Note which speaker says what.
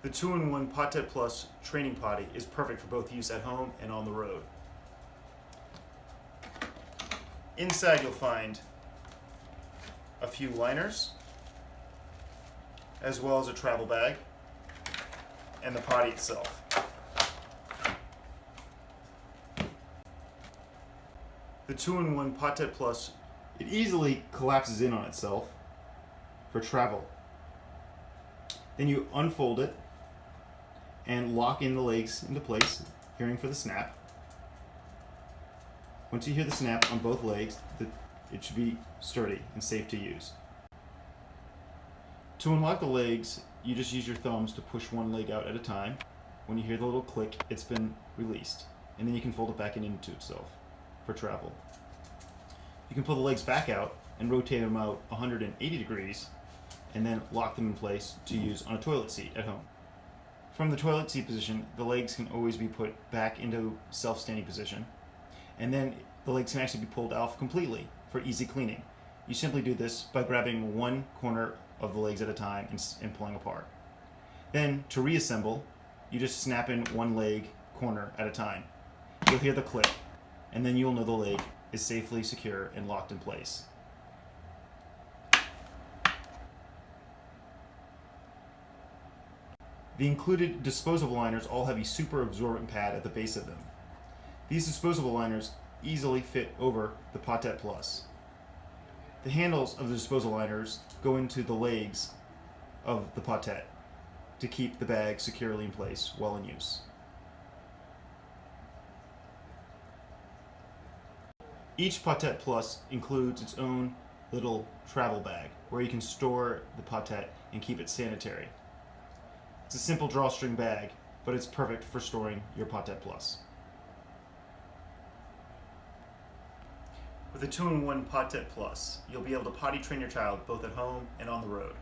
Speaker 1: The 2-in-1 Potette Plus training potty is perfect for both use at home and on the road. Inside you'll find a few liners, as well as a travel bag, and the potty itself. The 2-in-1 Potette Plus, it easily collapses in on itself for travel. Then you unfold it and lock in the legs into place, hearing for the snap. Once you hear the snap on both legs, it should be sturdy and safe to use. To unlock the legs, you just use your thumbs to push one leg out at a time. When you hear the little click, it's been released, and then you can fold it back into itself for travel. You can pull the legs back out and rotate them out 180 degrees, and then lock them in place to use on a toilet seat at home. From the toilet seat position, the legs can always be put back into self-standing position, and then the legs can actually be pulled off completely for easy cleaning. You simply do this by grabbing one corner of the legs at a time and pulling apart. Then, to reassemble, you just snap in one leg corner at a time. You'll hear the click, and then you'll know the leg is safely secure and locked in place. The included disposable liners all have a super absorbent pad at the base of them. These disposable liners easily fit over the Potette Plus. The handles of the disposable liners go into the legs of the Potette to keep the bag securely in place while in use. Each Potette Plus includes its own little travel bag where you can store the Potette and keep it sanitary. It's a simple drawstring bag, but it's perfect for storing your Potette Plus. With the 2-in-1 Potette Plus, you'll be able to potty train your child both at home and on the road.